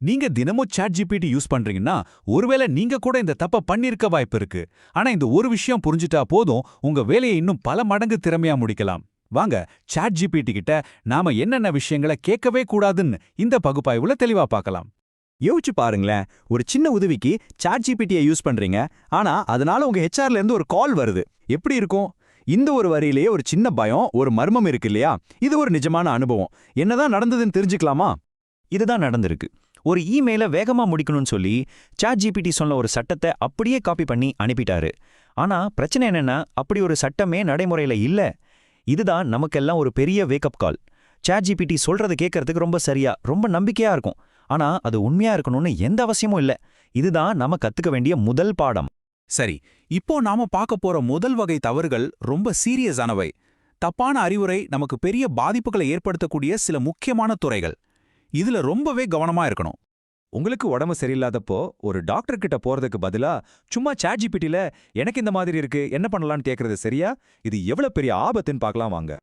நீங்க தினமும் chat GPT use பண்றீங்கன்னா, ஒருவேளை நீங்க கூட இந்த தப்ப பண்ணியிருக்க வாய்ப்பு இருக்கு. ஆனா இந்த ஒரு விஷயம் புரிஞ்சுட்டா போதும், உங்க வேலையை இன்னும் பல மடங்கு திறமையா முடிக்கலாம். வாங்க, சாட் ஜிபிடி கிட்ட நாம என்னென்ன விஷயங்கள கேட்கவே கூடாதுன்னு இந்த பகுப்பாய்வுல தெளிவா பார்க்கலாம். யோசிச்சு பாருங்களேன், ஒரு சின்ன உதவிக்கு சாட் ஜிபிடியை யூஸ் பண்றீங்க, ஆனா அதனால உங்க ஹெச்ஆர்ல இருந்து ஒரு கால் வருது. எப்படி இருக்கும்? இந்த ஒரு வரியிலேயே ஒரு சின்ன பயம், ஒரு மர்மம் இருக்கு இல்லையா? இது ஒரு நிஜமான அனுபவம். என்னதான் நடந்ததுன்னு தெரிஞ்சுக்கலாமா? இதுதான் நடந்திருக்கு. ஒரு இமெயில வேகமா முடிக்கணும்னு சொல்லி சாட் ஜிபிடி சொன்ன ஒரு சட்டத்தை அப்படியே காப்பி பண்ணி அனுப்பிட்டாரு. ஆனா பிரச்சனை என்னன்னா, அப்படி ஒரு சட்டமே நடைமுறையில இல்ல. இதுதான் நமக்கெல்லாம் ஒரு பெரிய வேக்கப் கால். சாட் ஜிபிடி சொல்றது கேட்கறதுக்கு ரொம்ப சரியா, ரொம்ப நம்பிக்கையா இருக்கும். ஆனா அது உண்மையா இருக்கணும்னு எந்த அவசியமும் இல்ல. இதுதான் நாம கத்துக்க வேண்டிய முதல் பாடம். சரி, இப்போ நாம பார்க்க போற முதல் வகை தவறுகள் ரொம்ப சீரியஸானவை. தப்பான அறிவுரை நமக்கு பெரிய பாதிப்புகளை ஏற்படுத்தக்கூடிய சில முக்கியமான துறைகள். இதுல ரொம்பவே கவனமா இருக்கணும். உங்களுக்கு உடம்பு சரியில்லாதப்போ ஒரு டாக்டர் கிட்ட போறதுக்கு பதிலா சும்மா சாட் ஜிபிடில எனக்கு இந்த மாதிரி இருக்கு, என்ன பண்ணலாம்னு கேக்குறது சரியா? இது எவ்வளவு பெரிய ஆபத்துன்னு பார்க்கலாம் வாங்க.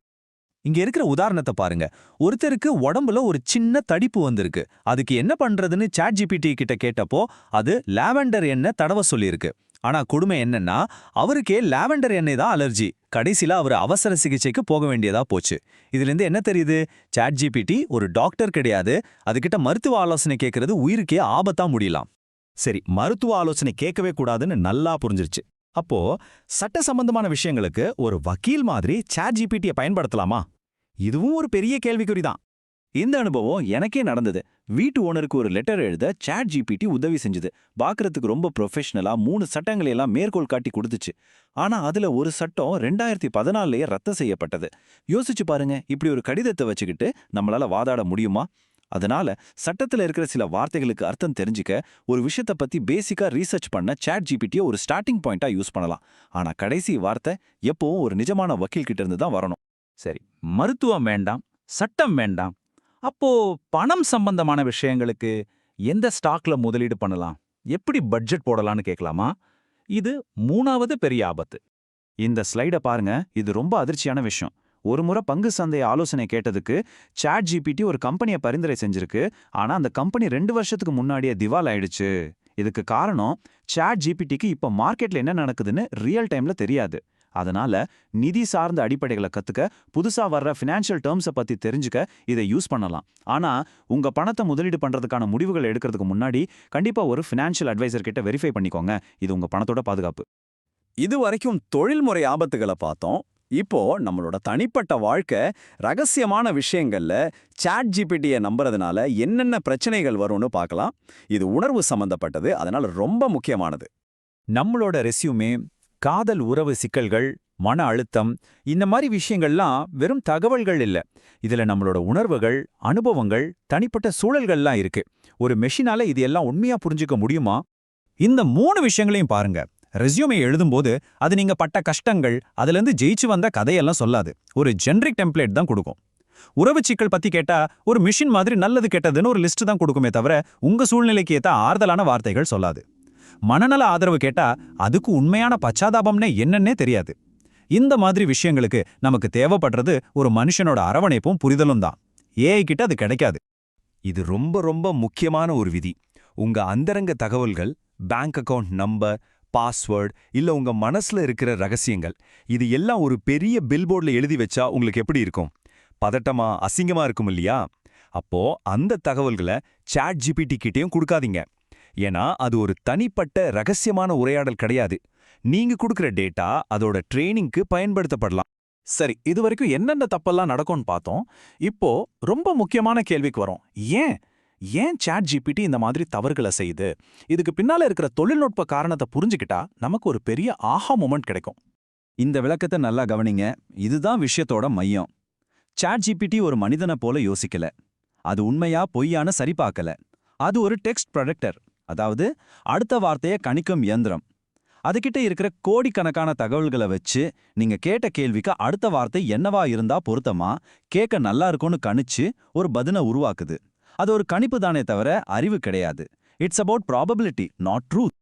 இங்க இருக்கிற உதாரணத்தை பாருங்க. ஒருத்தருக்கு உடம்புல ஒரு சின்ன தடிப்பு வந்திருக்கு. அதுக்கு என்ன பண்றதுன்னு சாட் ஜிபிடி கிட்ட கேட்டப்போ அது லாவெண்டர் எண்ணெய் தடவ சொல்லியிருக்கு. ஆனா கொடுமை என்னன்னா, அவருக்கே லாவெண்டர் எண்ணெய் தான் அலர்ஜி. கடைசியில அவர் அவசர சிகிச்சைக்கு போக வேண்டியதா போச்சு. இதுல இருந்து என்ன தெரியுது? சாட் ஜிபிடி ஒரு டாக்டர் கிடையாது. அதுகிட்ட மருத்துவ ஆலோசனை கேட்கறது உயிருக்கே ஆபத்தா முடியலாம். சரி, மருத்துவ ஆலோசனை கேட்கவே கூடாதுன்னு நல்லா புரிஞ்சிருச்சு. அப்போ சட்ட சம்பந்தமான விஷயங்களுக்கு ஒரு வக்கீல் மாதிரி சாட் ஜிபிடியை பயன்படுத்தலாமா? இதுவும் ஒரு பெரிய கேள்விக்குறிதான். இந்த அனுபவம் எனக்கே நடந்தது. வீட்டு ஓனருக்கு ஒரு லெட்டர் எழுத சாட் ஜிபிடி உதவி செஞ்சது. பார்க்கறதுக்கு ரொம்ப ப்ரொஃபஷனலா 3 சட்டங்களை எல்லாம் மேற்கோள் காட்டி கொடுத்துச்சு. ஆனா அதுல ஒரு சட்டம் 2014லயே ரத்து செய்யப்பட்டது. யோசிச்சு பாருங்க, இப்படி ஒரு கடிதத்தை வச்சுக்கிட்டு நம்மளால வாதாட முடியுமா? அதனால சட்டத்துல இருக்கிற சில வார்த்தைகளுக்கு அர்த்தம் தெரிஞ்சுக்க ஒரு விஷயத்தை பத்தி பேசிக்கா ரீசர்ச் பண்ண சாட் ஜிபிடியை ஒரு ஸ்டார்டிங் பாயிண்டா யூஸ் பண்ணலாம். ஆனா கடைசி வார்த்தை எப்பவும் ஒரு நிஜமான வக்கீல் கிட்ட இருந்து தான் வரணும். சரி, மருத்துவம் வேண்டாம், சட்டம் வேண்டாம். அப்போ பணம் சம்பந்தமான விஷயங்களுக்கு எந்த ஸ்டாக்ல முதலீடு பண்ணலாம், எப்படி பட்ஜெட் போடலாம்னு கேட்கலாமா? இது மூணாவது பெரிய ஆபத்து. இந்த ஸ்லைட பாருங்க, இது ரொம்ப அதிர்ச்சியான விஷயம். ஒரு முறை பங்கு சந்தை ஆலோசனை கேட்டதுக்கு சாட் ஜிபிடி ஒரு கம்பெனியை பரிந்துரை செஞ்சிருக்கு. ஆனா அந்த கம்பெனி 2 வருஷத்துக்கு முன்னாடியே திவால் ஆயிடுச்சு. இதுக்கு காரணம், சாட் ஜிபிடிக்கு இப்ப மார்க்கெட்ல என்ன நடக்குதுன்னு ரியல் டைம்ல தெரியாது. அதனால நிதி சார்ந்த அடிப்படைகளை கத்துக்க, புதுசா வர்ற ஃபினான்ஷியல் டேர்ம்ஸை பத்தி தெரிஞ்சுக்க இதை யூஸ் பண்ணலாம். ஆனா உங்க பணத்தை முதலீடு பண்றதுக்கான முடிவுகள் எடுக்கிறதுக்கு முன்னாடி கண்டிப்பா ஒரு ஃபினான்ஷியல் அட்வைசர் கிட்ட வெரிஃபை பண்ணிக்கோங்க. இது உங்க பணத்தோட பாதுகாப்பு. இது வரைக்கும் தொழில்முறை ஆபத்துகளை பார்த்தோம். இப்போ நம்மளோட தனிப்பட்ட வாழ்க்கை ரகசியமான விஷயங்கள்ல சாட் ஜிபிடியை நம்புறதுனால என்னென்ன பிரச்சனைகள் வரும்னு பார்க்கலாம். இது உணர்வு சம்பந்தப்பட்டது, அதனால ரொம்ப முக்கியமானது. நம்மளோட ரெஸ்யூமே, காதல் உறவு சிக்கல்கள், மன அழுத்தம், இந்த மாதிரி விஷயங்கள்லாம் வெறும் தகவல்கள் இல்ல. இதுல நம்மளோட உணர்வுகள், அனுபவங்கள், தனிப்பட்ட சூழல்கள்லாம் இருக்கு. ஒரு மெஷினால இது எல்லாம் உண்மையா புரிஞ்சுக்க முடியுமா? இந்த 3 விஷயங்களையும் பாருங்க. ரெஸ்யூமே எழுதும்போது அது நீங்க பட்ட கஷ்டங்கள், அதுலேருந்து ஜெயிச்சு வந்த கதையெல்லாம் சொல்லாது. ஒரு ஜெனரிக் டெம்ப்ளேட் தான் கொடுக்கும். உறவு சிக்கல் பத்தி கேட்டா ஒரு மிஷின் மாதிரி நல்லது கெட்டதுன்னு ஒரு லிஸ்ட் தான் கொடுக்குமே தவிர உங்க சூழ்நிலைக்கு ஏத்த ஆறுதலான வார்த்தைகள் சொல்லாது. மனநல ஆதரவு கேட்டா அதுக்கு உண்மையான பச்சாதாபம்னே என்னன்னே தெரியாது. இந்த மாதிரி விஷயங்களுக்கு நமக்கு தேவைப்படுறது ஒரு மனுஷனோட அரவணைப்பும் புரிதலும் தான். ஏஐ கிட்ட அது கிடைக்காது. இது ரொம்ப ரொம்ப முக்கியமான ஒரு விதி. உங்க அந்தரங்க தகவல்கள், பேங்க் அக்கவுண்ட் நம்பர், பாஸ்வேர்ட், இல்ல உங்க மனசுல இருக்கிற ரகசியங்கள், இது எல்லாம் ஒரு பெரிய பில்போர்ட்ல எழுதி வச்சா உங்களுக்கு எப்படி இருக்கும்? பதட்டமா, அசிங்கமா இருக்கும் இல்லையா? அப்போ அந்த தகவல்களை சாட் ஜிபிடி கிட்டேயும் கொடுக்காதீங்க. ஏன்னா அது ஒரு தனிப்பட்ட ரகசியமான உரையாடல் கிடையாது. நீங்க கொடுக்கிற டேட்டா அதோட ட்ரெய்னிங்க்கு பயன்படுத்தப்படலாம். சரி, இது வரைக்கும் என்னென்ன தப்பெல்லாம் நடக்கும்னு பார்த்தோம். இப்போ ரொம்ப முக்கியமான கேள்விக்கு வரோம். ஏன் சாட் ஜிபிடி இந்த மாதிரி தவறுகளை செய்யுது? இதுக்கு பின்னால இருக்கிற தொழில்நுட்ப காரணத்தை புரிஞ்சுக்கிட்டா நமக்கு ஒரு பெரிய ஆஹா மொமெண்ட் கிடைக்கும். இந்த விளக்கத்தை நல்லா கவனிங்க. இதுதான் விஷயத்தோட மையம். சாட் ஜிபிடி ஒரு மனிதனை போல யோசிக்கல. அது உண்மையா பொய்யான சரிபார்க்கல. அது ஒரு டெக்ஸ்ட் ப்ரொடக்டர், அதாவது அடுத்த வார்த்தையை கணிக்கும் இயந்திரம். அதுகிட்ட இருக்கிற கோடிக்கணக்கான தகவல்களை வச்சு நீங்க கேட்ட கேள்விக்கு அடுத்த வார்த்தை என்னவா இருந்தா பொருத்தமா, கேட்க நல்லா இருக்கும்னு கணிச்சு ஒரு பதிலை உருவாக்குது. அது ஒரு கணிப்பு தானே தவிர அறிவு கிடையாது. It's about probability, not truth.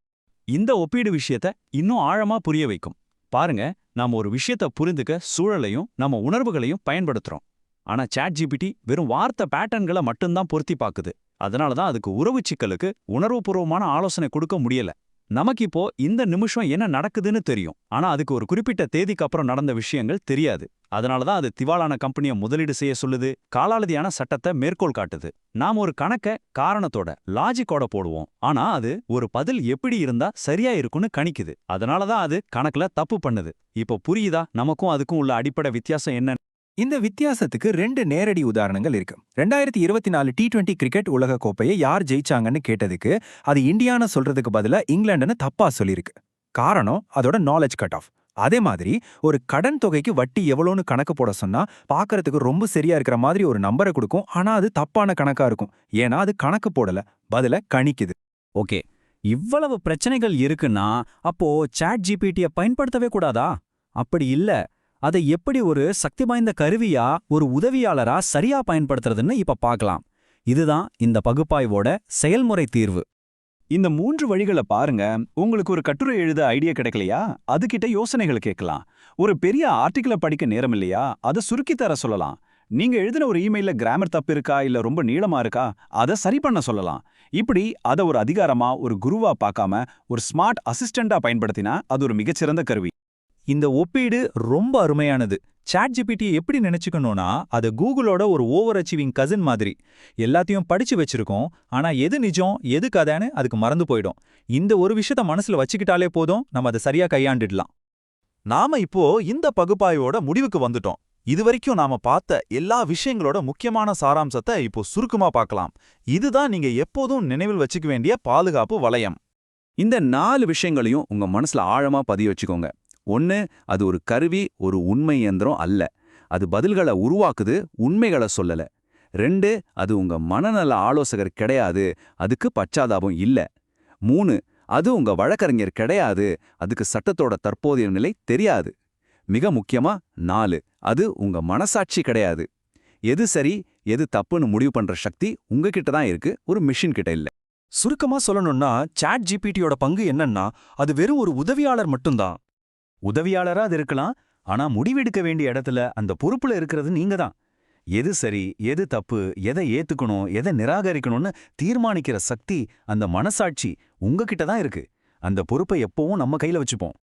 இந்த ஒப்பீடு விஷயத்த இன்னும் ஆழமா புரிய வைக்கும். பாருங்க, நாம ஒரு விஷயத்த புரிந்துக்க சூழலையும் நம்ம உணர்வுகளையும் பயன்படுத்துறோம். ஆனா சாட் ஜிபிடி வெறும் வார்த்தை பேட்டர்ன்களை மட்டும்தான் பொருத்தி பாக்குது. அதனால தான் அதுக்கு உறவு சிக்கலுக்கு உணர்வுபூர்வமான ஆலோசனை கொடுக்க முடியல. நமக்கு இப்போ இந்த நிமிஷம் என்ன நடக்குதுன்னு தெரியும், ஆனா அதுக்கு ஒரு குறிப்பிட்ட தேதிக்கு அப்புறம் நடந்த விஷயங்கள் தெரியாது. அதனால தான் அது திவாலான கம்பெனியை முதலீடு செய்ய சொல்லுது, காலாவதியான சட்டத்தை மேற்கோள் காட்டுது. நாம் ஒரு கணக்க காரணத்தோட லாஜிக்கோட போடுவோம், ஆனா அது ஒரு பதில் எப்படி இருந்தா சரியா இருக்குன்னு கணிக்குது. அதனால தான் அது கணக்குல தப்பு பண்ணுது. இப்போ புரியுதா நமக்கும் அதுக்கும் உள்ள அடிப்படை வித்தியாசம் என்ன? இந்த வித்தியாசத்துக்கு 2 நேரடி உதாரணங்கள் இருக்கு. 2024 T20 கிரிக்கெட் உலக கோப்பையை யார் ஜெயிச்சாங்கன்னு கேட்டதுக்கு அது இந்தியான்னு சொல்றதுக்கு பதிலா இங்கிலாந்துன்னு தப்பா சொல்லியிருக்கு. காரணம் அதோட நாலேஜ் கட் ஆஃப். அதே மாதிரி ஒரு கடன் தொகைக்கு வட்டி எவ்வளோன்னு கணக்கு போட சொன்னா பார்க்கறதுக்கு ரொம்ப சரியா இருக்கிற மாதிரி ஒரு நம்பரை கொடுக்கும், ஆனா அது தப்பான கணக்கா இருக்கும். ஏன்னா அது கணக்கு போடல, பதில கணிக்குது. ஓகே, இவ்வளவு பிரச்சனைகள் இருக்குன்னா அப்போ சாட் ஜிபிடியை பயன்படுத்தவே கூடாதா? அப்படி இல்ல, அதை எப்படி ஒரு சக்தி வாய்ந்த கருவியா ஒரு உதவியாளரா சரியா பயன்படுத்துறதுன்னு இப்ப பார்க்கலாம். இதுதான் இந்த பகுப்பாய்வோட செயல்முறை தீர்வு. இந்த 3 வழிகளை பாருங்க. உங்களுக்கு ஒரு கட்டுரை எழுத ஐடியா கிடைக்கலையா? அதுகிட்ட யோசனைகள் கேட்கலாம். ஒரு பெரிய ஆர்டிகிளை படிக்க நேரம் இல்லையா? அதை சுருக்கி தர சொல்லலாம். நீங்க எழுதின ஒரு இமெயில கிராமர் தப்பு இருக்கா இல்ல ரொம்ப நீளமா இருக்கா, அதை சரி பண்ண சொல்லலாம். இப்படி அதை ஒரு அதிகாரமா ஒரு குருவா பார்க்காம ஒரு ஸ்மார்ட் அசிஸ்டண்டா பயன்படுத்தினா அது ஒரு மிகச்சிறந்த கருவி. இந்த ஒப்பீடு ரொம்ப அருமையானது. சாட் ஜிபிடி எப்படி நினைச்சுக்கணும்னா அது கூகுளோட ஒரு ஓவர் அச்சீவிங் கசின் மாதிரி. எல்லாத்தையும் படிச்சு வச்சிருக்கோம், ஆனா எது நிஜம் எது கதைன்னு அதுக்கு மறந்து போயிடும். இந்த ஒரு விஷயத்த மனசுல வச்சுக்கிட்டாலே போதும், நம்ம அதை சரியா கையாண்டிடலாம். நாம இப்போ இந்த பகுப்பாய்வோட முடிவுக்கு வந்துட்டோம். இதுவரைக்கும் நாம பார்த்த எல்லா விஷயங்களோட முக்கியமான சாராம்சத்தை இப்போ சுருக்கமா பார்க்கலாம். இதுதான் நீங்க எப்போதும் நினைவில் வச்சுக்க வேண்டிய பாதுகாப்பு வளையம். இந்த 4 விஷயங்களையும் உங்க மனசுல ஆழமா பதிய வச்சுக்கோங்க. 1, அது ஒரு கருவி, ஒரு உண்மை இயந்திரம் அல்ல. அது பதில்களை உருவாக்குது, உண்மைகளை சொல்லல. 2, அது உங்க மனநல ஆலோசகர் கிடையாது, அதுக்கு பச்சாதாபம் இல்ல. 3, அது உங்க வழக்கறிஞர் கிடையாது, அதுக்கு சட்டத்தோட தற்போதைய நிலை தெரியாது. மிக முக்கியமா 4, அது உங்க மனசாட்சி கிடையாது. எது சரி எது தப்புன்னு முடிவு பண்ற சக்தி உங்ககிட்ட தான் இருக்கு, ஒரு மிஷின் கிட்ட இல்ல. சுருக்கமா சொல்லணும்னா சாட் ஜிபிடியோட பங்கு என்னன்னா அது வெறும் ஒரு உதவியாளர் மட்டும்தான். உதவியாளரா அது இருக்கலாம், ஆனா முடிவெடுக்க வேண்டிய இடத்துல அந்த பொறுப்புல இருக்கிறது நீங்க தான். எது சரி எது தப்பு, எதை ஏத்துக்கணும் எதை நிராகரிக்கணும்னு தீர்மானிக்கிற சக்தி, அந்த மனசாட்சி உங்ககிட்ட தான் இருக்கு. அந்த பொறுப்பை எப்பவும் நம்ம கையில வச்சுப்போம்.